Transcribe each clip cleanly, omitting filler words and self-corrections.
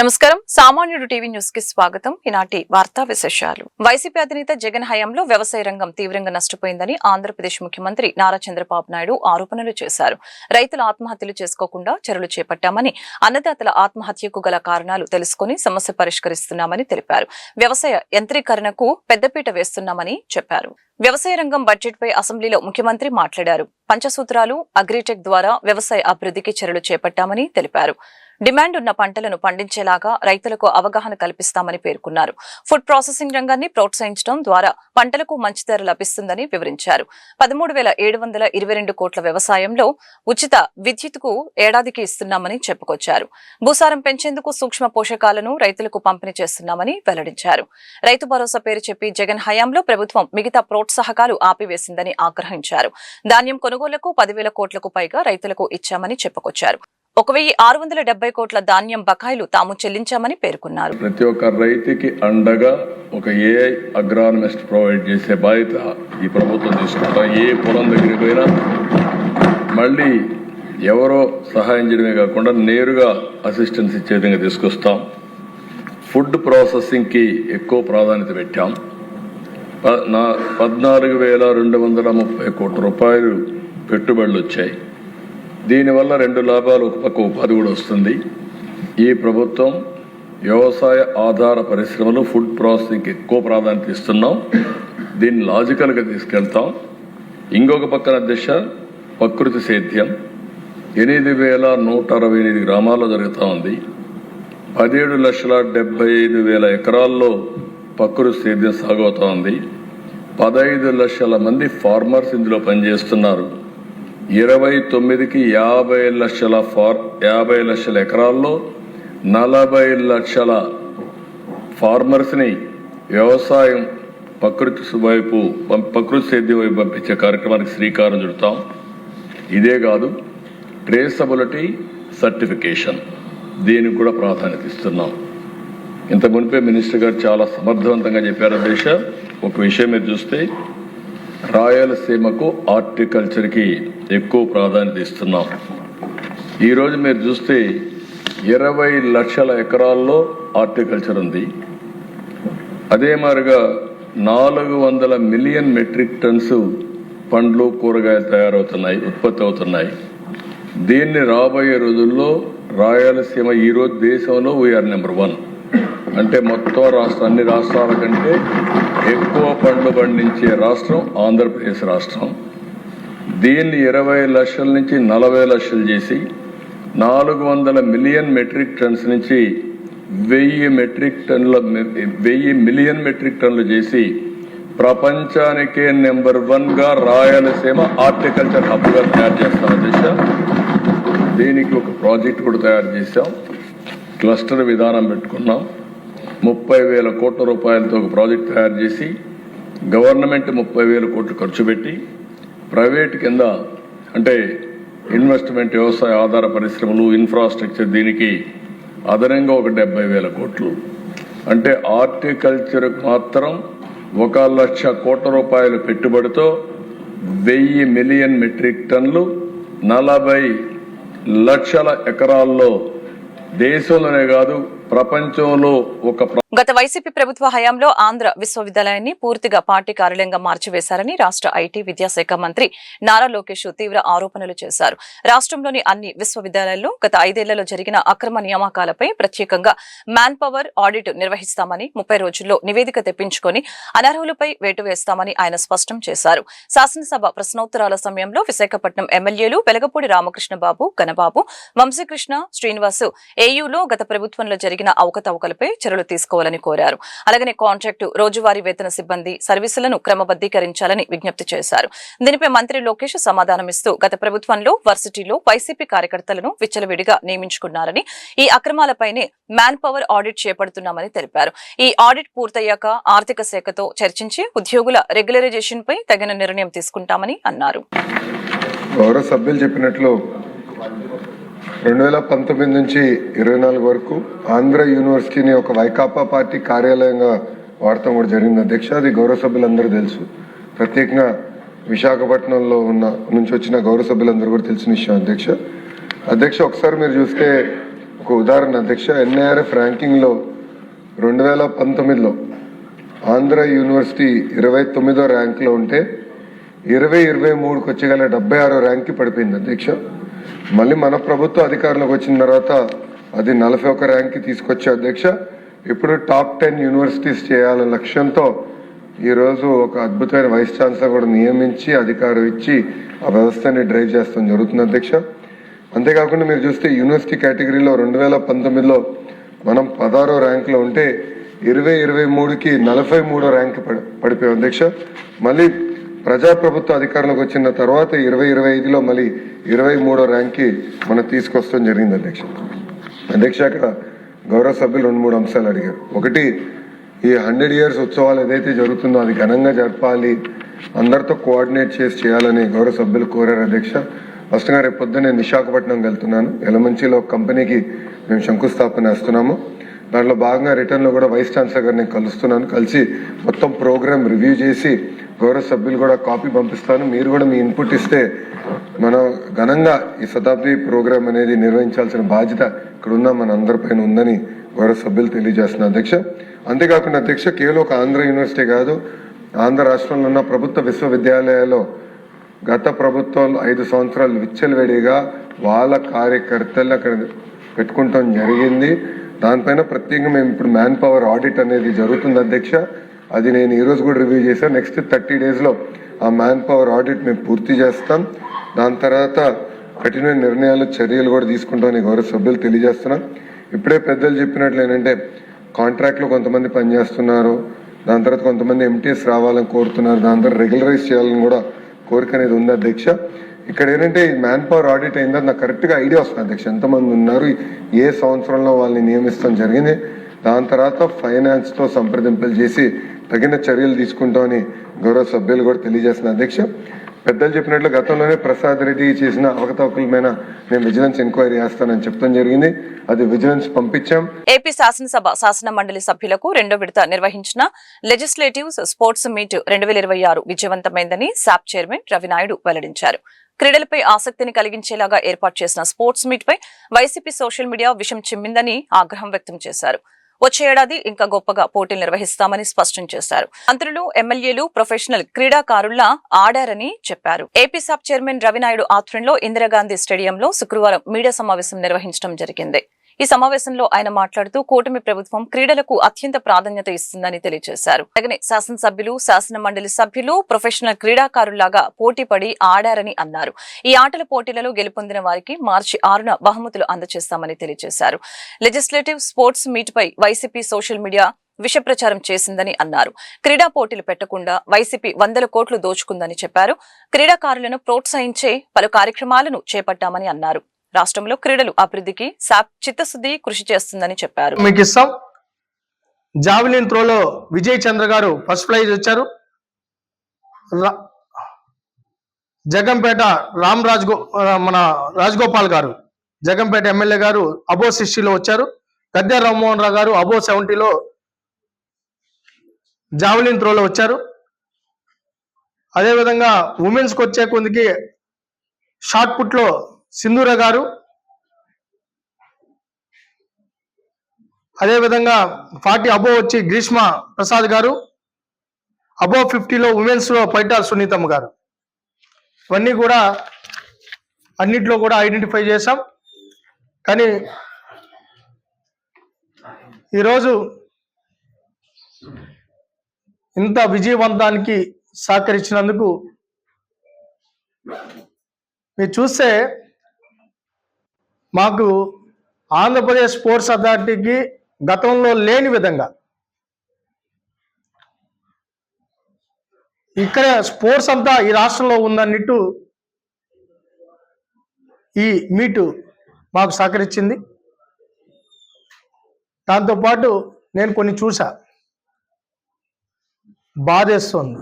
నమస్కారం. సామాన్యుడు TV news కి స్వాగతం. ఈనాటి వార్తా విశేషాలు. వైసీపీ అధినేత జగన్ హయాంలో వ్యవసాయ రంగం తీవ్రంగా నష్టపోయిందని ఆంధ్రప్రదేశ్ ముఖ్యమంత్రి నారా చంద్రబాబు నాయుడు ఆరోపణలు చేశారు. రైతులు ఆత్మహత్యలు చేసుకోకుండా చర్యలు చేపట్టామని, అన్నదాతల ఆత్మహత్యకు గల కారణాలు తెలుసుకుని సమస్య పరిష్కరిస్తున్నామని తెలిపారు. వ్యవసాయ యంత్రీకరణకు పెద్దపీట వేస్తున్నామని చెప్పారు. వ్యవసాయ రంగం బడ్జెట్ పై అసెంబ్లీలో ముఖ్యమంత్రి మాట్లాడారు. పంచసూత్రాలు, అగ్రిటెక్ ద్వారా వ్యవసాయ అభివృద్ధికి చర్యలు చేపట్టామని తెలిపారు. డిమాండ్ ఉన్న పంటలను పండించేలాగా రైతులకు అవగాహన కల్పిస్తామని పేర్కొన్నారు. ఫుడ్ ప్రాసెసింగ్ రంగాన్ని ప్రోత్సహించడం ద్వారా పంటలకు మంచి ధర లభిస్తుందని వివరించారు. 13,722 కోట్ల వ్యవసాయంలో ఉచిత విద్యుత్కు ఏడాదికి ఇస్తున్నామని చెప్పుకొచ్చారు. భూసారం పెంచేందుకు సూక్ష్మ పోషకాలను రైతులకు పంపిణీ చేస్తున్నామని వెల్లడించారు. రైతు భరోసా పేరు చెప్పి జగన్ హయాంలో ప్రభుత్వం మిగతా ప్రోత్సాహకాలు ఆపివేసిందని ఆగ్రహించారు. ధాన్యం కొనుగోలుకు 10,000 కోట్లకు పైగా రైతులకు ఇచ్చామని చెప్పుకొచ్చారు. 1,670 కోట్ల ధాన్యం బకాయిలు తాము చెల్లించామని పేర్కొన్నారు. ప్రతి ఒక్క రైతుకి అండగా ఒక ఏఐ అగ్రానమిస్ట్ ప్రొవైడ్ చేసే బాధ్యత ఈ ప్రభుత్వం తీసుకుంటాం. ఏ పొలం దగ్గరికి పోయినా మళ్ళీ ఎవరో సహాయం చేయడమే కాకుండా నేరుగా అసిస్టెన్స్ ఇచ్చే విధంగా తీసుకొస్తాం. ఫుడ్ ప్రాసెసింగ్కి ఎక్కువ ప్రాధాన్యత పెట్టాం. 14,230 కోట్ల రూపాయలు పెట్టుబడులు వచ్చాయి. దీనివల్ల 2 లాభాలు, ఒక పక్క ఉపాధి కూడా వస్తుంది. ఈ ప్రభుత్వం వ్యవసాయ ఆధార పరిశ్రమలు, ఫుడ్ ప్రాసెసింగ్కి ఎక్కువ ప్రాధాన్యత ఇస్తున్నాం. దీన్ని లాజికల్గా తీసుకెళ్తాం. ఇంకొక పక్కన దిశ ప్రకృతి సేద్యం 8,168 గ్రామాల్లో జరుగుతూ ఉంది. 17,75,000 ఎకరాల్లో ప్రకృతి సేద్యం సాగుతూ ఉంది. 15 లక్షల మంది ఫార్మర్స్ ఇందులో పనిచేస్తున్నారు. 29కి 50 లక్షల ఎకరాల్లో 40 లక్షల ఫార్మర్స్ని వ్యవసాయం ప్రకృతి సేద్యం వైపు పంపించే కార్యక్రమానికి శ్రీకారం చుడతాం. ఇదే కాదు, ట్రేసబిలిటీ సర్టిఫికేషన్, దీనికి కూడా ప్రాధాన్యత ఇస్తున్నాం. ఇంత మునిపే మినిస్టర్ గారు చాలా సమర్థవంతంగా చెప్పారు. దేశ ఒక విషయం మీరు చూస్తే రాయలసీమకు హార్టికల్చర్కి ఎక్కువ ప్రాధాన్యత ఇస్తున్నాం. ఈరోజు మీరు చూస్తే 20 లక్షల ఎకరాల్లో హార్టికల్చర్ ఉంది. అదే మాదిరిగా 400 మిలియన్ మెట్రిక్ టన్స్ పండ్లు, కూరగాయలు తయారవుతున్నాయి, ఉత్పత్తి అవుతున్నాయి. దీన్ని రాబోయే రోజుల్లో రాయలసీమ ఈరోజు దేశంలో వీఆర్ నెంబర్ 1. అంటే మొత్తం అన్ని రాష్ట్రాల కంటే ఎక్కువ పండ్లు పండించే రాష్ట్రం ఆంధ్రప్రదేశ్ రాష్ట్రం. దీన్ని 20 లక్షల నుంచి 40 లక్షలు చేసి 400 మిలియన్ మెట్రిక్ టన్స్ నుంచి 1,000 మిలియన్ మెట్రిక్ టన్నులు చేసి ప్రపంచానికే నెంబర్ 1గా రాయలసీమ హార్టికల్చర్ హబ్గా తయారు చేస్తాం. దిశ దీనికి ఒక ప్రాజెక్ట్ కూడా తయారు చేశాం. క్లస్టర్ విధానం పెట్టుకున్నాం. 30,000 కోట్ల రూపాయలతో ఒక ప్రాజెక్ట్ తయారు చేసి గవర్నమెంట్ 30,000 కోట్లు ఖర్చు పెట్టి ప్రైవేట్ కింద, అంటే ఇన్వెస్ట్మెంట్, వ్యవసాయ ఆధార పరిశ్రమలు, ఇన్ఫ్రాస్ట్రక్చర్, దీనికి అదనంగా ఒక 70,000 కోట్లు, అంటే హార్టికల్చర్కు మాత్రం 1,00,000 కోట్ల రూపాయల పెట్టుబడితో 1,000 మిలియన్ మెట్రిక్ టన్నులు 40 లక్షల ఎకరాల్లో దేశంలోనే కాదు ప్రపంచంలో గత వైసీపీ ప్రభుత్వ హయాంలో ఆంధ్ర విశ్వవిద్యాలయాన్ని పూర్తిగా పార్టీ కార్యాలయంగా మార్చివేశారని రాష్ట్ర ఐటీ విద్యాశాఖ మంత్రి నారా లోకేష్ తీవ్ర ఆరోపణలు చేశారు. రాష్ట్రంలోని అన్ని విశ్వవిద్యాలయాల్లో గత 5 ఏళ్లలో జరిగిన అక్రమ నియామకాలపై ప్రత్యేకంగా మ్యాన్ పవర్ ఆడిట్ నిర్వహిస్తామని, 30 రోజుల్లో నివేదిక తెప్పించుకొని అనర్హులపై వేటు వేస్తామని ఆయన స్పష్టం చేశారు. శాసనసభ ప్రశ్నోత్తరాల సమయంలో విశాఖపట్నం ఎమ్మెల్యేలు వెలగపూడి రామకృష్ణబాబు, గణబాబు, వంశీకృష్ణ, శ్రీనివాసు ఏయూలో గత ప్రభుత్వంలో జరిగిన అవకతవకలపై చర్యలు తీసుకోవాలని కోరారు. అలాగనే కాంట్రాక్టు, రోజువారీ వేతన సిబ్బంది సర్వీసులను క్రమబద్దీకరించాలని విజ్ఞప్తి చేశారు. దీనిపై మంత్రి లోకేష్ సమాధానమిస్తూ గత ప్రభుత్వంలో వర్సిటీలో వైసీపీ కార్యకర్తలను విచ్చలవిడిగా నియమించుకున్నారని, ఈ అక్రమాలపైనే మ్యాన్ పవర్ ఆడిట్ చేపడుతున్నామని తెలిపారు. ఈ ఆడిట్ పూర్తయ్యాక ఆర్థిక శాఖతో చర్చించి ఉద్యోగుల రెగ్యులరైజేషన్ పై తగిన నిర్ణయం తీసుకుంటామని అన్నారు. గౌరవ సభ్యులు చెప్పినట్లు 2019 నుంచి 24 వరకు ఆంధ్ర యూనివర్సిటీని ఒక వైకాపా పార్టీ కార్యాలయంగా వాడటం కూడా జరిగింది అధ్యక్ష. అది గౌరవ సభ్యులందరూ తెలుసు. ప్రత్యేకంగా విశాఖపట్నంలో నుంచి వచ్చిన గౌరవ సభ్యులందరూ కూడా తెలిసిన విషయం అధ్యక్ష. ఒకసారి మీరు చూస్తే ఒక ఉదాహరణ అధ్యక్ష, ఎన్ఐఆర్ఎఫ్ ర్యాంకింగ్లో 2019లో ఆంధ్ర యూనివర్సిటీ 29వ ర్యాంక్లో ఉంటే 2023కి వచ్చేగల 76వ ర్యాంక్కి పడిపోయింది అధ్యక్ష. మళ్ళీ మన ప్రభుత్వ అధికారంలోకి వచ్చిన తర్వాత అది 41 ర్యాంక్కి తీసుకొచ్చే అధ్యక్ష. ఇప్పుడు టాప్ 10 యూనివర్సిటీస్ చేయాలనే లక్ష్యంతో ఈరోజు ఒక అద్భుతమైన వైస్ ఛాన్సలర్ కూడా నియమించి అధికారం ఇచ్చి ఆ వ్యవస్థని డ్రైవ్ చేస్తాం జరుగుతుంది అధ్యక్ష. అంతేకాకుండా మీరు చూస్తే యూనివర్సిటీ కేటగిరీలో 2019లో మనం 16వ ర్యాంక్లో ఉంటే 2023కి 43వ ర్యాంక్ పడిపోయాం అధ్యక్ష. మళ్ళీ ప్రజాప్రభుత్వ అధికారంలోకి వచ్చిన తర్వాత 2025లో మళ్ళీ 23వ ర్యాంక్కి మనం తీసుకొస్తాం జరిగింది అధ్యక్ష. అధ్యక్ష, అక్కడ గౌరవ సభ్యులు 2-3 అంశాలు అడిగారు. ఒకటి, ఈ 100 years ఉత్సవాలు ఏదైతే జరుగుతుందో అది ఘనంగా జరపాలి, అందరితో కోఆర్డినేట్ చేసి చేయాలని గౌరవ సభ్యులు కోరారు అధ్యక్ష. ఫస్ట్గా రేపు పొద్దున్న నేను విశాఖపట్నం వెళ్తున్నాను. ఎలమంచిలో ఒక కంపెనీకి మేము శంకుస్థాపన వేస్తున్నాము. దాంట్లో భాగంగా రిటర్న్లో కూడా వైస్ ఛాన్సలర్ గారు నేను కలుస్తున్నాను. కలిసి మొత్తం ప్రోగ్రామ్ రివ్యూ చేసి గౌరవ సభ్యులు కూడా కాపీ పంపిస్తాను. మీరు కూడా మీ ఇన్పుట్ ఇస్తే మనం ఘనంగా ఈ శతాబ్ది ప్రోగ్రామ్ అనేది నిర్వహించాల్సిన బాధ్యత ఇక్కడ ఉన్న మన అందరిపైన ఉందని గౌరవ సభ్యులు తెలియజేస్తున్నారు అధ్యక్ష. అంతేకాకుండా అధ్యక్ష, కేవలం ఒక ఆంధ్ర యూనివర్సిటీ కాదు, ఆంధ్ర రాష్ట్రంలో ఉన్న ప్రభుత్వ విశ్వవిద్యాలయాల్లో గత ప్రభుత్వాలు 5 సంవత్సరాలు విచ్చలవిడిగా వాళ్ళ కార్యకర్తలు అక్కడ పెట్టుకుంటాం జరిగింది. దానిపైన ప్రత్యేకంగా మేము ఇప్పుడు మ్యాన్ పవర్ ఆడిట్ అనేది జరుగుతుంది అధ్యక్ష. అది నేను ఈరోజు కూడా రివ్యూ చేశాను. నెక్స్ట్ 30 daysలో ఆ మ్యాన్ పవర్ ఆడిట్ మేము పూర్తి చేస్తాం. దాని తర్వాత కఠిన నిర్ణయాలు చర్యలు కూడా తీసుకుంటామని గౌరవ సభ్యులు తెలియజేస్తున్నాం. ఇప్పుడే పెద్దలు చెప్పినట్లు ఏంటంటే కాంట్రాక్ట్లో కొంతమంది పనిచేస్తున్నారు, దాని తర్వాత కొంతమంది ఎంటీఎస్ రావాలని కోరుతున్నారు, దాని తర్వాత రెగ్యులరైజ్ చేయాలని కూడా కోరిక అనేది ఉంది అధ్యక్ష. ఇక్కడ ఏంటంటే ఈ మ్యాన్ పవర్ ఆడిట్ అయిందని నాకు కరెక్ట్గా ఐడియా వస్తుంది అధ్యక్ష, ఎంతమంది ఉన్నారు, ఏ సంవత్సరంలో వాళ్ళని నియమిస్తాం జరిగింది. దాని తర్వాత ఫైనాన్స్తో సంప్రదింపులు చేసి తగిన చర్యలు తీసుకుంటామని గౌరవ సభ్యులు కూడా తెలియజేస్తున్నారు అధ్యక్ష. పెద్దలు చెప్పినట్లు గతంలోనే ప్రసాద్ రెడ్డి చేసిన అవకతవకల మీద నేను విజిలెన్స్ ఎంక్వైరీ చేస్తానని చెప్తాం జరిగింది. అది విజిలెన్స్ పంపించాం. ఏపీ శాసనసభ శాసన మండలి సభ్యులకు 2వ విడత నిర్వహించిన లెజిస్లేటివ్ స్పోర్ట్స్ మీట్ 2026 విజయవంతమైందని సాప్ చైర్మన్ రవినాయుడు వెల్లడించారు. క్రీడలపై ఆసక్తిని కలిగించేలాగా ఏర్పాటు చేసిన స్పోర్ట్స్ మీట్ పై వైసీపీ సోషల్ మీడియా విషం చిమ్మిందని ఆగ్రహం వ్యక్తం చేశారు. వచ్చే ఏడాది ఇంకా గొప్పగా పోటీలు నిర్వహిస్తామని స్పష్టం చేశారు. మంత్రులు, ఎమ్మెల్యేలు ప్రొఫెషనల్ క్రీడాకారుల్లా ఆడారని చెప్పారు. ఏపీ సాప్ చైర్మన్ రవినాయుడు ఆధ్వర్యంలో ఇందిరాగాంధీ స్టేడియంలో శుక్రవారం మీడియా సమావేశం నిర్వహించడం జరిగింది. ఈ సమావేశంలో ఆయన మాట్లాడుతూ కూటమి ప్రభుత్వం క్రీడలకు అత్యంత ప్రాధాన్యత ఇస్తుందని తెలియజేశారు. అలాగే శాసనసభ్యులు, శాసన మండలి సభ్యులు ప్రొఫెషనల్ క్రీడాకారుల్లాగా పోటీపడి ఆడారని అన్నారు. ఈ ఆటల పోటీలలో గెలుపొందిన వారికి మార్చి 6న బహుమతులు అందజేస్తామని తెలియజేశారు. లెజిస్లేటివ్ స్పోర్ట్స్ మీట్ పై వైసీపీ సోషల్ మీడియా విష ప్రచారం చేసిందని అన్నారు. క్రీడా పోటీలు పెట్టకుండా వైసీపీ 100 కోట్లు దోచుకుందని చెప్పారు. క్రీడాకారులను ప్రోత్సహించే పలు కార్యక్రమాలను చేపట్టామని అన్నారు. రాష్ట్రంలో క్రీడలు అభివృద్ధికి సాప్ చిత్తశుద్ధి కృషి చేస్తుందని చెప్పారు. మీకు ఇస్తాం. జావెలిన్ త్రోలో విజయ్ చంద్ర గారు ఫస్ట్ ప్రైజ్ వచ్చారు. జగంపేట మన రాజగోపాల్ గారు, జగంపేట ఎమ్మెల్యే గారు అబో 60లో వచ్చారు. గద్దె రామ్మోహన్ రావు గారు అబో 70లో జావెలిన్ త్రోలో వచ్చారు. అదేవిధంగా ఉమెన్స్కి వచ్చే కొందికి షార్ట్ పుట్లో సింధూర గారు, అదేవిధంగా 40 అబో వచ్చి గ్రీష్మ ప్రసాద్ గారు, అబో 50లో ఉమెన్స్ లో పైటాల్ సునీతమ్మ గారు. ఇవన్నీ కూడా అన్నిట్లో కూడా ఐడెంటిఫై చేశాం. కానీ ఈరోజు ఇంత విజయవంతానికి సహకరించినందుకు మీరు చూస్తే మాకు ఆంధ్రప్రదేశ్ స్పోర్ట్స్ అథారిటీకి గతంలో లేని విధంగా ఇక్కడ స్పోర్ట్స్ అంతా ఈ రాష్ట్రంలో ఉందన్నట్టు ఈ మీటు మాకు సహకరించింది. దాంతోపాటు నేను కొన్ని చూసా, బాధేస్తుంది.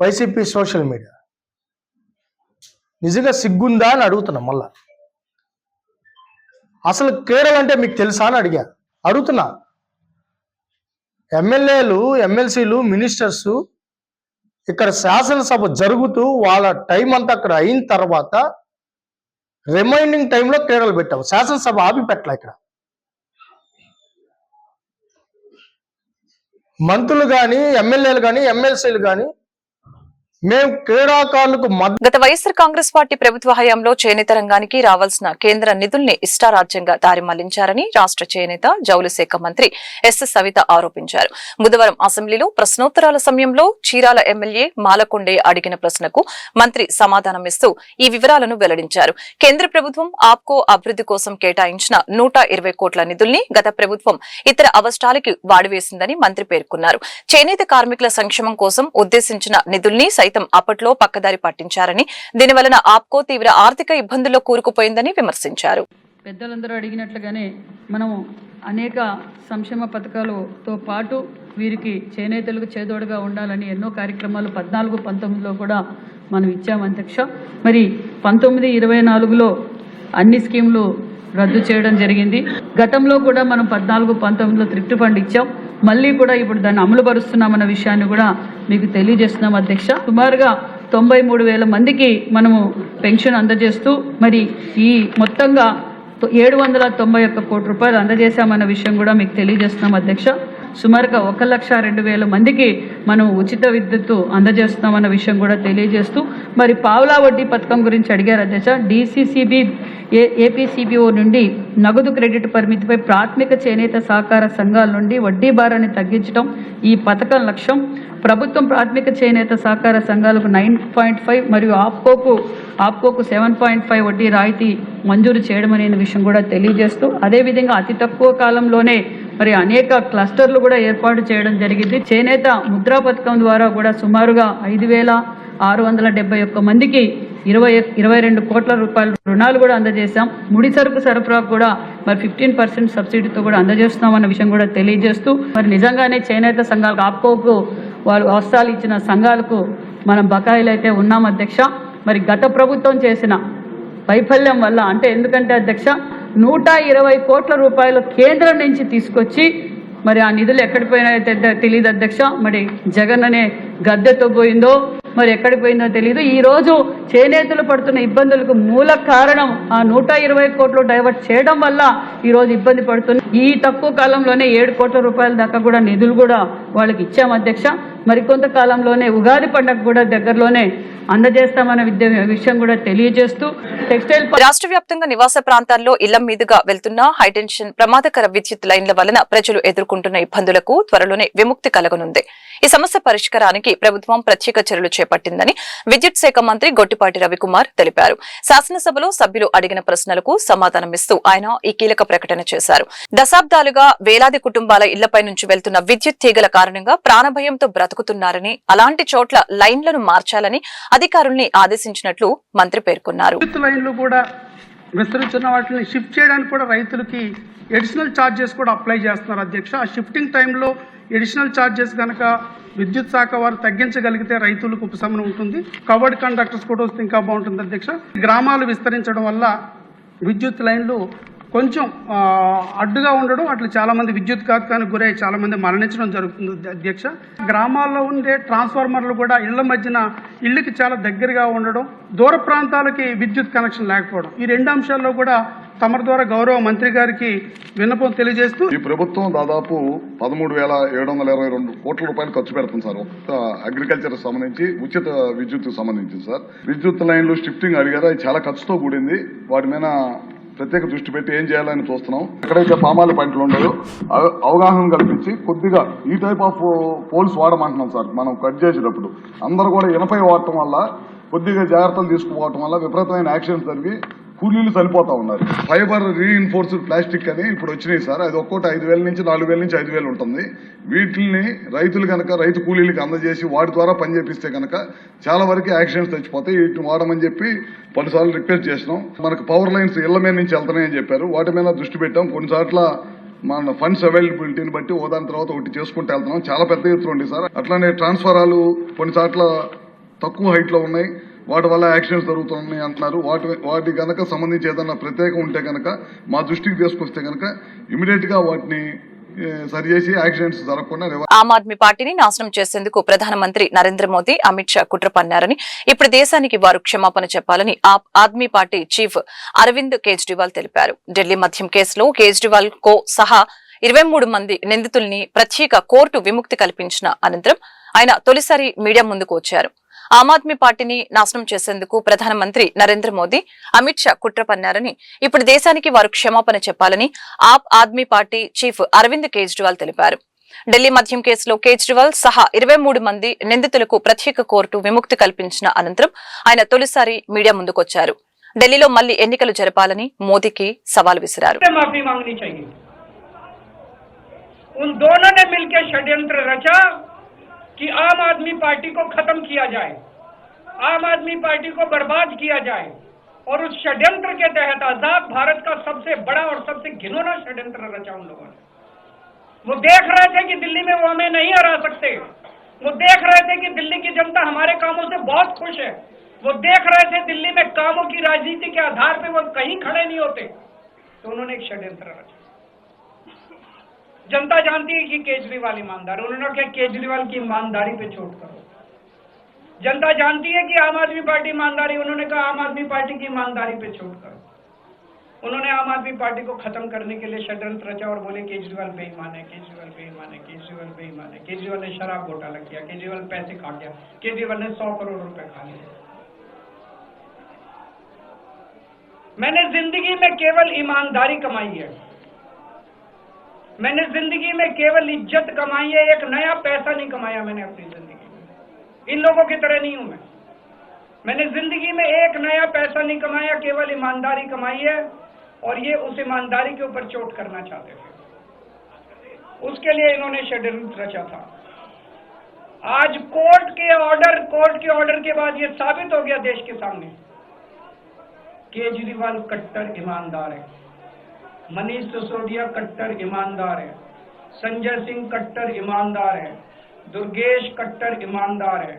వైసీపీ సోషల్ మీడియా నిజంగా సిగ్గుందా అని అడుగుతున్నా. మళ్ళా అసలు క్రీడలు అంటే మీకు తెలుసా అని అడుగుతున్నా. ఎమ్మెల్యేలు, ఎమ్మెల్సీలు, మినిస్టర్స్ ఇక్కడ శాసనసభ జరుగుతూ వాళ్ళ టైం అంతా అక్కడ అయిన తర్వాత రిమైనింగ్ టైంలో క్రీడలు పెట్టాం. శాసనసభ ఆపి పెట్టలే. ఇక్కడ మంత్రులు కానీ, ఎమ్మెల్యేలు కానీ, ఎమ్మెల్సీలు కానీ మేము క్రీడాకారులకు గత వైఎస్ఆర్ కాంగ్రెస్ పార్టీ ప్రభుత్వ హయాంలో చేనేత రంగానికి రావాల్సిన కేంద్ర నిధుల్ని ఇష్టారాజ్యంగా దారి మళ్లించారని రాష్ట్ర చేనేత జౌళి శాఖ మంత్రి ఎస్ సవిత ఆరోపించారు. బుధవారం అసెంబ్లీలో ప్రశ్నోత్తరాల సమయంలో చీరాల ఎమ్మెల్యే మాలకొండే అడిగిన ప్రశ్నకు మంత్రి సమాధానమిస్తూ ఈ వివరాలను వెల్లడించారు. కేంద్ర ప్రభుత్వం ఆప్కో అభివృద్ధి కోసం కేటాయించిన 120 కోట్ల నిధుల్ని గత ప్రభుత్వం ఇతర అవసరాలకి వాడివేసిందని మంత్రి పేర్కొన్నారు. చేనేత కార్మికుల సంక్షేమం కోసం ఉద్దేశించిన నిధుల్ని అప్పట్లో పక్కదారి పట్టించారని, దీనివలన ఆప్కో తీవ్ర ఆర్థిక ఇబ్బందుల్లో కూరుకుపోయిందని విమర్శించారు. పెద్దలందరూ అడిగినట్లుగానే మనము అనేక సంక్షేమ పథకాలతో పాటు వీరికి చేనేతలకు చేదోడుగా ఉండాలని ఎన్నో కార్యక్రమాలు 14-19లో కూడా మనం ఇచ్చాము అధ్యక్ష. మరి 19-24లో అన్ని స్కీములు రద్దు చేయడం జరిగింది. గతంలో కూడా మనం 14-19లో థ్రిఫ్ట్ ఫండ్ ఇచ్చాం. మళ్ళీ కూడా ఇప్పుడు దాన్ని అమలు పరుస్తున్నామన్న విషయాన్ని కూడా మీకు తెలియజేస్తున్నాం అధ్యక్ష. సుమారుగా 93,000 మందికి మనము పెన్షన్ అందజేస్తూ మరి ఈ మొత్తంగా 791 కోట్ల రూపాయలు అందజేశామన్న విషయం కూడా మీకు తెలియజేస్తున్నాం అధ్యక్ష. సుమారుగా 1,02,000 మందికి మనం ఉచిత విద్యుత్తు అందజేస్తున్నామన్న విషయం కూడా తెలియజేస్తూ మరి పావలా వడ్డీ పథకం గురించి అడిగారు అధ్యక్ష. DCCB APCBO నుండి నగదు క్రెడిట్ పరిమితిపై ప్రాథమిక చేనేత సహకార సంఘాల నుండి వడ్డీ భారాన్ని తగ్గించడం ఈ పథకం లక్ష్యం. ప్రభుత్వం ప్రాథమిక చేనేత సహకార సంఘాలకు 9.5 మరియు ఆప్కోకు 7.5 వడ్డీ రాయితీ మంజూరు చేయడం అనే విషయం కూడా తెలియజేస్తూ అదేవిధంగా అతి తక్కువ కాలంలోనే మరి అనేక క్లస్టర్లు కూడా ఏర్పాటు చేయడం జరిగింది. చేనేత ముద్రా పథకం ద్వారా కూడా సుమారుగా 5,671 మందికి 22 కోట్ల రూపాయల రుణాలు కూడా అందజేశాం. ముడి సరుకు సరఫరా కూడా మరి 15% సబ్సిడీతో కూడా అందజేస్తున్నామన్న విషయం కూడా తెలియజేస్తూ మరి నిజంగానే చేనేత సంఘాలకు ఆప్కోకు వాళ్ళు అవసరాలు ఇచ్చిన సంఘాలకు మనం బకాయిలు అయితే ఉన్నాం అధ్యక్ష. మరి గత ప్రభుత్వం చేసిన వైఫల్యం వల్ల అంటే ఎందుకంటే అధ్యక్ష 120 కోట్ల రూపాయలు కేంద్రం నుంచి తీసుకొచ్చి మరి ఆ నిధులు ఎక్కడికి పోయినాయో తెలియదు అధ్యక్ష. మరి జగన్ అనే గద్దెతో పోయిందో మరి ఎక్కడికి పోయిందో తెలియదు. ఈ రోజు చేనేతలు పడుతున్న ఇబ్బందులకు మూల కారణం ఆ 120 కోట్లు డైవర్ట్ చేయడం వల్ల ఈ రోజు ఇబ్బంది పడుతుంది. ఈ తక్కువ కాలంలోనే 7 కోట్ల రూపాయల దాకా కూడా నిధులు కూడా వాళ్ళకి ఇచ్చాం అధ్యక్ష. మరికొంత కాలంలోనే ఉగాది పండుగ కూడా దగ్గరలోనే అందజేస్తామన్న విషయం కూడా తెలియజేస్తూ టెక్స్టైల్ రాష్ట్ర వ్యాప్తంగా నివాస ప్రాంతాల్లో ఇళ్ల మీదుగా వెళ్తున్న హైటెన్షన్ ప్రమాదకర విద్యుత్ లైన్ల వలన ప్రజలు ఎదుర్కొంటున్న ఇబ్బందులకు త్వరలోనే విముక్తి కలగనుంది. ఈ సమస్య పరిష్కారానికి ప్రభుత్వం ప్రత్యేక చర్యలు చేపట్టిందని విద్యుత్ శాఖ మంత్రి గొట్టిపాటి రవికుమార్ తెలిపారు. శాసనసభలో సభ్యులు అడిగిన ప్రశ్నలకు సమాధానమిస్తూ ఆయన ఈ కీలక ప్రకటన చేశారు. దశాబ్దాలుగా వేలాది కుటుంబాల ఇళ్లపై నుంచి వెళ్తున్న విద్యుత్ తీగల కారణంగా ప్రాణభయంతో బ్రతుకుతున్నారని, అలాంటి చోట్ల లైన్లను మార్చాలని అధికారుల్ని ఆదేశించినట్లు మంత్రి పేర్కొన్నారు. లైన్లు కూడా విస్తరించిన వాటిని షిఫ్ట్ చేయడానికి కూడా రైతులకి ఎడిషనల్ ఛార్జెస్ కూడా అప్లై చేస్తున్నారు అధ్యక్ష. ఆ షిఫ్టింగ్ టైంలో ఎడిషనల్ ఛార్జెస్ కనుక విద్యుత్ శాఖ వారు తగ్గించగలిగితే రైతులకు ఉపశమనం ఉంటుంది. కవర్డ్ కండక్టర్స్ కూడా వస్తే ఇంకా బాగుంటుంది అధ్యక్ష. గ్రామాలు విస్తరించడం వల్ల విద్యుత్ లైన్లు కొంచెం అడ్డుగా ఉండడం, అట్లా చాలా మంది విద్యుత్ ఘాతకానికి గురై చాలా మంది మరణించడం జరుగుతుంది అధ్యక్ష. గ్రామాల్లో ఉండే ట్రాన్స్ఫార్మర్లు కూడా ఇళ్ల మధ్యన ఇళ్లకి చాలా దగ్గరగా ఉండడం, దూర ప్రాంతాలకి విద్యుత్ కనెక్షన్ లేకపోవడం, ఈ 2 అంశాల్లో కూడా తమరి ద్వారా గౌరవ మంత్రి గారికి విన్నపం తెలియజేస్తూ ఈ ప్రభుత్వం దాదాపు 13,722 కోట్ల రూపాయలు ఖర్చు పెడుతుంది సార్. ఒక్క అగ్రికల్చర్ సంబంధించి ఉచిత విద్యుత్ సంబంధించి సార్. విద్యుత్ లైన్లు షిఫ్టింగ్ అడిగారు, అది చాలా ఖర్చుతో కూడింది. వాటి మీద ప్రత్యేక దృష్టి పెట్టి ఏం చేయాలని చూస్తున్నాం. ఎక్కడైతే పామాయిల్ పాయింట్లు ఉన్నాయో అవగాహన కల్పించి కొద్దిగా ఈ టైప్ ఆఫ్ పోల్స్ వాడమంటున్నాం సార్. మనం కట్ చేసేటప్పుడు అందరూ కూడా ఇనపై వాడటం వల్ల కొద్దిగా జాగ్రత్తలు తీసుకుపోవటం వల్ల విపరీతమైన యాక్సిడెంట్స్ జరిగి కూలీలు చనిపోతా ఉన్నారు. ఫైబర్ రీఇన్ఫోర్స్డ్ ప్లాస్టిక్ అని ఇప్పుడు వచ్చినాయి సార్. అది ఒక్కోటి 5,000 నుంచి 4,000 నుంచి 5,000 ఉంటుంది. వీటిని రైతులు కనుక రైతు కూలీలకు అందజేసి వాటి ద్వారా పని చేపిస్తే కనుక చాలా వరకు యాక్సిడెంట్స్ తెచ్చిపోతాయి. వీటిని వాడమని చెప్పి పలుసార్లు రిక్వెస్ట్ చేసినాం. మనకు పవర్ లైన్స్ ఇళ్ల మీద నుంచి వెళ్తున్నాయని చెప్పారు. వాటి మీద దృష్టి పెట్టాం. కొన్నిసార్ల మన ఫండ్స్ అవైలబిలిటీని బట్టి ఓదాని తర్వాత ఒకటి చేసుకుంటూ వెళ్తున్నాం. చాలా పెద్ద ఎత్తున ఉంది సార్. అట్లానే ట్రాన్స్ఫారాలు కొన్నిసార్ల తక్కువ హైట్ లో ఉన్నాయి, వాటి వల్ల యాక్సిడెంట్స్ జరుగుతున్నాయి అంటున్నారు. వాటి కనుక సంబంధించి ఏదన్నా ప్రత్యేకం ఉంటే కనుక మా దృష్టికి తీసుకొస్తే కనుక ఇమీడియట్ గా వాటిని సరి చేసి యాక్సిడెంట్స్ జరగకుండా ఆమ్ ఆద్మీ పార్టీని నాశనం చేసేందుకు ప్రధానమంత్రి నరేంద్ర మోదీ అమిత్ షా కుట్ర పన్నారని ఇప్పుడు దేశానికి వారు క్షమాపణ చెప్పాలని ఆద్మీ పార్టీ చీఫ్ అరవింద్ కేజ్రీవాల్ తెలిపారు. ఢిల్లీ మద్యం కేసులో కేజ్రీవాల్ కో సహా 23 మంది నిందితుల్ని ప్రత్యేక కోర్టు విముక్తి కల్పించిన అనంతరం ఆయన తొలిసారి మీడియా ముందుకు వచ్చారు. ఆమ్ ఆద్మీ పార్టీని నాశనం చేసేందుకు ప్రధానమంత్రి నరేంద్ర మోదీ అమిత్ షా కుట్ర పన్నారని ఇప్పుడు దేశానికి వారు క్షమాపణ చెప్పాలని ఆద్మీ పార్టీ చీఫ్ అరవింద్ కేజ్రీవాల్ తెలిపారు. ఢిల్లీ మద్యం కేసులో కేజ్రీవాల్ సహా 23 మంది నిందితులకు ప్రత్యేక కోర్టు విముక్తి కల్పించిన అనంతరం ఆయన తొలిసారి మీడియా ముందుకొచ్చారు. ఢిల్లీలో మళ్లీ ఎన్నికలు జరపాలని మోదీకి సవాల్ విసిరారు. उन दोनों ने मिलकर षड्यंत्र रचा कि आम आदमी पार्टी को खत्म किया जाए, आम आदमी पार्टी को बर्बाद किया जाए और उस षड्यंत्र के तहत आजाद भारत का सबसे बड़ा और सबसे घिनौना षड्यंत्र रचा उन लोगों ने। वो देख रहे थे कि दिल्ली में वो हमें नहीं हरा सकते, वो देख रहे थे कि दिल्ली की जनता हमारे कामों से बहुत खुश है, वो देख रहे थे दिल्ली में कामों की राजनीति के आधार पर वो कहीं खड़े नहीं होते, तो उन्होंने एक षड्यंत्र रचा। जनता जानती है कि केजरीवाल ईमानदार, उन्होंने कहा केजरीवाल की ईमानदारी पे चोट करो। जनता जानती है कि आम आदमी पार्टी ईमानदारी, उन्होंने कहा आम आदमी पार्टी की ईमानदारी पे चोट करो। उन्होंने आम आदमी पार्टी को खत्म करने के लिए षड्यंत्र रचा और बोले केजरीवाल बेईमान है, केजरीवाल बेईमान है, केजरीवाल बेईमान है, केजरीवाल ने शराब घोटाला किया, केजरीवाल पैसे खा गया, केजरीवाल ने 100 करोड़ रुपए खा लिए। मैंने जिंदगी में केवल ईमानदारी कमाई है, मैंने जिंदगी में केवल इज्जत कमाई है, एक नया पैसा नहीं कमाया मैंने अपनी जिंदगी में। इन लोगों की तरह नहीं हूं मैं। मैंने जिंदगी में एक नया पैसा नहीं कमाया, केवल ईमानदारी कमाई है और ये उस ईमानदारी के ऊपर चोट करना चाहते थे, उसके लिए इन्होंने षड्यंत्र रचा था। आज कोर्ट के ऑर्डर के बाद ये साबित हो गया देश के सामने, केजरीवाल कट्टर ईमानदार है, मनीष सिसोदिया कट्टर ईमानदार है, संजय सिंह कट्टर ईमानदार है, दुर्गेश कट्टर ईमानदार है।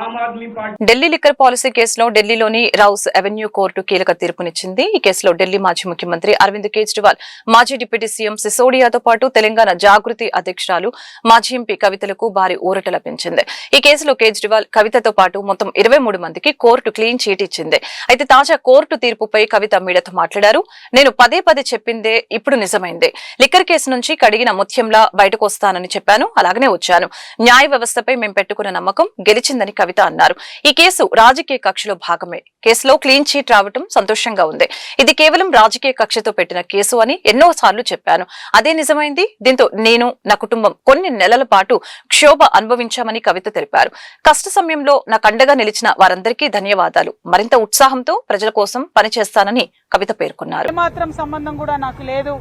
Aam Aadmi Party Delhi liquor policy కేసులో ఢిల్లీలోని రౌస్ అవెన్యూ కోర్టు కీలక తీర్పునిచ్చింది. ఈ కేసులో ఢిల్లీ మాజీ ముఖ్యమంత్రి అరవింద్ కేజ్రీవాల్, మాజీ డిప్యూటీ సీఎం సిసోడియాతో పాటు తెలంగాణ జాగృతి అధ్యక్షురాలు మాజీ ఎంపీ కవితలకు భారీ ఊరట లభించింది. ఈ కేసులో కేజ్రీవాల్, కవితతో పాటు మొత్తం 23 మందికి కోర్టు క్లీన్ చీట్ ఇచ్చింది. అయితే తాజా కోర్టు తీర్పుపై కవిత మీడియాతో మాట్లాడారు. నేను పదే చెప్పిందే ఇప్పుడు నిజమైందే. లిక్కర్ కేసు నుంచి కడిగిన ముత్యంలా బయటకు వస్తానని చెప్పాను, అలాగనే వచ్చాను. న్యాయ వ్యవస్థపై మేము పెట్టుకున్న నమ్మకం గెలిచిందని కవిత అన్నారు. ఈ కేసు రాజకీయ కక్షలో భాగమే. కేసులో క్లీన్ చీట్ రావటం సంతోషంగా ఉంది. ఇది కేవలం రాజకీయ కక్షతో పెట్టిన కేసు అని ఎన్నోసార్లు చెప్పాను. అదే నిజమైంది. దీంతో నేను, నా కుటుంబం కొన్ని నెలల పాటు క్షోభ అనుభవించామని కవిత తెలిపారు. కష్ట సమయంలో నాకు అండగా నిలిచిన వారందరికీ ధన్యవాదాలు. మరింత ఉత్సాహంతో ప్రజల కోసం పనిచేస్తానని కవిత పేర్కొన్నారు. మాత్రం సంబంధం కూడా నాకు లేదు.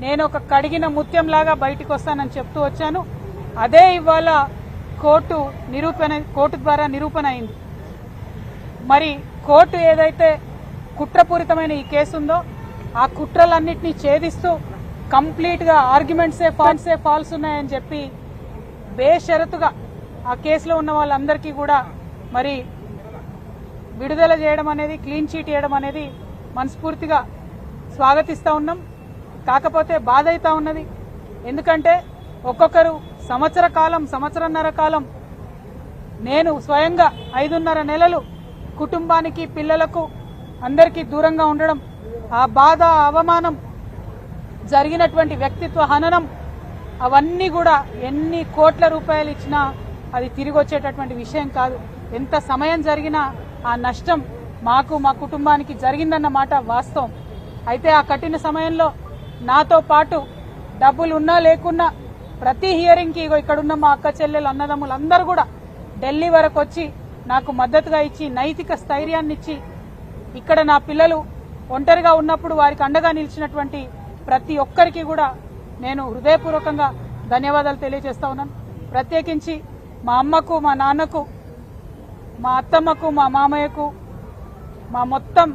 నేను ఒక కడిగిన ముత్యం లాగా బయటకు వస్తానని చెప్తూ వచ్చాను. అదే ఇవాళ కోర్టు ద్వారా నిరూపణ అయింది. మరి కోర్టు ఏదైతే కుట్రపూరితమైన ఈ కేసు ఉందో ఆ కుట్రలన్నింటినీ ఛేదిస్తూ కంప్లీట్ గా ఆర్గ్యుమెంట్సే ఫాల్స్ ఉన్నాయని చెప్పి బేషరతుగా ఆ కేసులో ఉన్న వాళ్ళందరికీ కూడా మరి విడుదల చేయడం అనేది, క్లీన్ చీట్ చేయడం అనేది మనస్ఫూర్తిగా స్వాగతిస్తా ఉన్నాం. కాకపోతే బాధ అవుతా ఉన్నది. ఎందుకంటే ఒక్కొక్కరు సంవత్సరన్నర కాలం నేను స్వయంగా 5.5 నెలలు కుటుంబానికి, పిల్లలకు అందరికీ దూరంగా ఉండడం, ఆ బాధ, అవమానం, జరిగినటువంటి వ్యక్తిత్వ హననం, అవన్నీ కూడా ఎన్ని కోట్ల రూపాయలు ఇచ్చినా అది తిరిగి వచ్చేటటువంటి విషయం కాదు. ఎంత సమయం జరిగినా ఆ నష్టం మాకు, మా కుటుంబానికి జరిగిందన్న మాట వాస్తవం. అయితే ఆ కఠిన సమయంలో నాతో పాటు డబ్బులు ఉన్నా లేకున్నా ప్రతి హియరింగ్ కి ఇక్కడున్న మా అక్క చెల్లెలు, అన్నదమ్ములు అందరూ కూడా ఢిల్లీ వరకు వచ్చి నాకు మద్దతుగా ఇచ్చి, నైతిక స్థైర్యాన్ని ఇచ్చి, ఇక్కడ నా పిల్లలు ఒంటరిగా ఉన్నప్పుడు వారికి అండగా నిలిచినటువంటి ప్రతి ఒక్కరికి కూడా నేను హృదయపూర్వకంగా ధన్యవాదాలు తెలియజేస్తా ఉన్నాను. ప్రత్యేకించి మా అమ్మకు, మా నాన్నకు, మా అత్తమ్మకు, మా మామయ్యకు, మా మొత్తం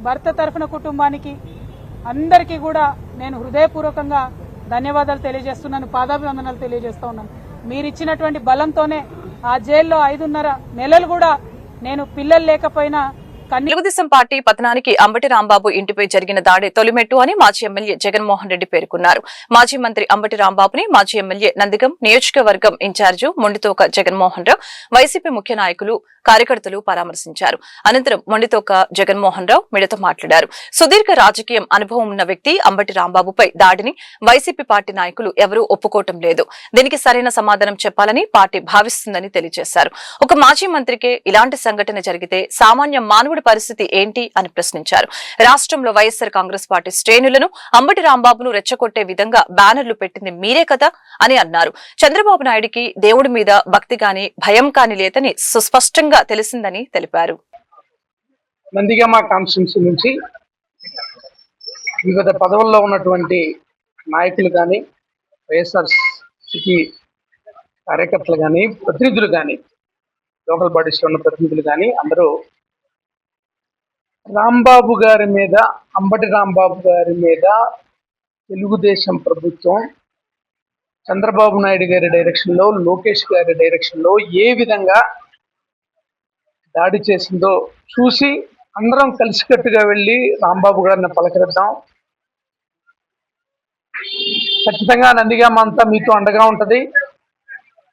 భర్త తరఫున కుటుంబానికి అందరికీ కూడా నేను హృదయపూర్వకంగా ధన్యవాదాలు తెలియజేస్తున్నాను, పాదాభివందనాలు తెలియజేస్తా ఉన్నాను. మీరిచ్చినటువంటి బలంతోనే ఆ జైల్లో 5.5 నెలలు కూడా నేను పిల్లలు లేకపోయినా తెలుగుదేశం పార్టీ పతనానికి అంబటి రాంబాబు ఇంటిపై జరిగిన దాడి తొలిమెట్టు అని మాజీ ఎమ్మెల్యే జగన్మోహన్ రెడ్డి పేర్కొన్నారు. మాజీ మంత్రి అంబటి రాంబాబుని మాజీ ఎమ్మెల్యే నందిగం నియోజకవర్గం ఇన్ఛార్జి మొండితోక జగన్మోహన్ రావు, వైసీపీ ముఖ్య నాయకులు, కార్యకర్తలు పరామర్శించారు. అనంతరం మొండితోక జగన్మోహన్ రావు మీడియాతో మాట్లాడారు. సుదీర్ఘ రాజకీయం అనుభవం ఉన్న వ్యక్తి అంబటి రాంబాబుపై దాడిని వైసీపీ పార్టీ నాయకులు ఎవరూ ఒప్పుకోవటం లేదు. దీనికి సరైన సమాధానం చెప్పాలని పార్టీ భావిస్తుందని తెలియజేశారు. ఒక మాజీ మంత్రికే ఇలాంటి సంఘటన జరిగితే సామాన్య మానవుడి పరిస్థితి ఏంటి అని ప్రశ్నించారు. రాష్ట్రంలో వైఎస్ఆర్ కాంగ్రెస్ పార్టీ శ్రేణులను అంబటి రాంబాబును రెచ్చగొట్టే విధంగా బ్యానర్లు పెట్టింది మీరే కదా అని అన్నారు. చంద్రబాబు నాయుడికి దేవుడి మీద భక్తి గాని భయం కాని లేదని సుస్పష్టంగా తెలిసిందని తెలిపారు. నందిగామ కాన్స్టిట్యున్సీ నుంచి వివిధ పదవుల్లో ఉన్నటువంటి నాయకులు కానీ, వైఎస్ఆర్ సిటీ కార్యకర్తలు కానీ, ప్రతినిధులు కానీ, లోకల్ బాడీస్లో ఉన్న ప్రతినిధులు కానీ అందరూ రాంబాబు గారి మీద, అంబటి రాంబాబు గారి మీద తెలుగుదేశం ప్రభుత్వం చంద్రబాబు నాయుడు గారి డైరెక్షన్లో, లోకేష్ గారి డైరెక్షన్లో ఏ విధంగా దాడి చేసిందో చూసి అందరం కలిసికట్టుగా వెళ్ళి రాంబాబు గారిని పలకరిద్దాం. ఖచ్చితంగా నందిగామ అంతా మీతో అండగా ఉంటది.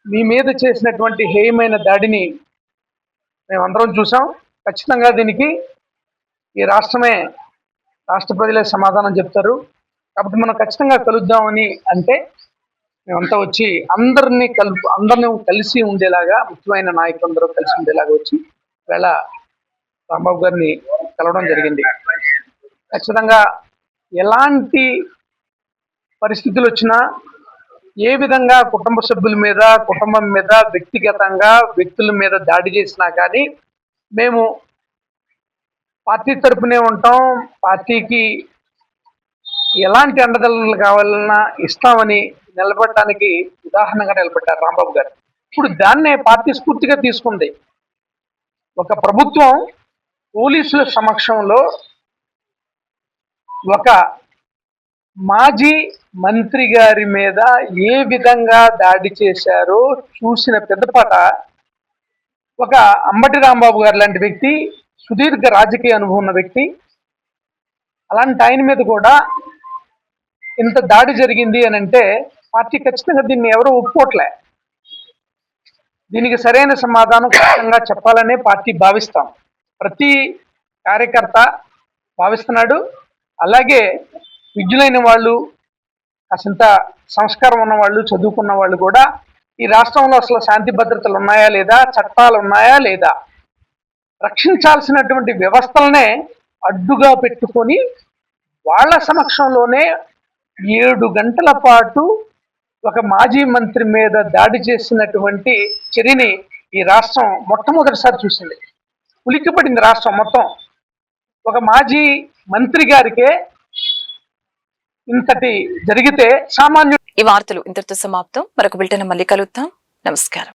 మీ మీద చేసినటువంటి హేయమైన దాడిని మేమందరం చూసాం. ఖచ్చితంగా దీనికి ఈ రాష్ట్ర ప్రజలే సమాధానం చెప్తారు. కాబట్టి మనం ఖచ్చితంగా కలుద్దామని అంటే మేమంతా వచ్చి అందరినీ కలిసి ఉండేలాగా, ముఖ్యమైన నాయకులందరూ కలిసి ఉండేలాగా వచ్చి వేళ రాంబాబు గారిని కలవడం జరిగింది. ఖచ్చితంగా ఎలాంటి పరిస్థితులు వచ్చినా, ఏ విధంగా కుటుంబ సభ్యుల మీద, కుటుంబం మీద, వ్యక్తిగతంగా వ్యక్తుల మీద దాడి చేసినా కానీ మేము పార్టీ తరపునే ఉంటాం. పార్టీకి ఎలాంటి అండదండలు కావాలన్నా ఇస్తామని నిలబడటానికి ఉదాహరణగా నిలబడ్డారు రాంబాబు గారు. ఇప్పుడు దాన్నే పార్టీ స్ఫూర్తిగా తీసుకుంది. ఒక ప్రభుత్వం పోలీసుల సమక్షంలో ఒక మాజీ మంత్రి గారి మీద ఏ విధంగా దాడి చేశారో చూసిన పెద్దపాట ఒక అంబటి రాంబాబు గారు లాంటి వ్యక్తి, సుదీర్ఘ రాజకీయ అనుభవం ఉన్న వ్యక్తి, అలాంటి ఆయన మీద కూడా ఇంత దాడి జరిగింది అని అంటే పార్టీ ఖచ్చితంగా దీన్ని ఎవరూ ఒప్పుకోవట్లే. దీనికి సరైన సమాధానం ఖచ్చితంగా చెప్పాలనే పార్టీ భావిస్తాం. ప్రతి కార్యకర్త భావిస్తున్నాడు. అలాగే విద్యులైన వాళ్ళు, కాసింత సంస్కారం ఉన్న వాళ్ళు, చదువుకున్న వాళ్ళు కూడా ఈ రాష్ట్రంలో అసలు శాంతి భద్రతలు ఉన్నాయా లేదా, చట్టాలు ఉన్నాయా లేదా, రక్షించాల్సినటువంటి వ్యవస్థలనే అడ్డుగా పెట్టుకొని వాళ్ళ సమక్షంలోనే 7 గంటల పాటు ఒక మాజీ మంత్రి మీద దాడి చేసినటువంటి చర్యని ఈ రాష్ట్రం మొట్టమొదటిసారి చూసింది. ఉలిక్కిపడింది రాష్ట్రం మొత్తం. ఒక మాజీ మంత్రి గారికే ఇంతటి జరిగితే సామాన్యుడు. ఈ వార్తలు ఇంతటితో సమాప్తం. మరొక బులెటిన్ మళ్ళీ కలుద్దాం. నమస్కారం.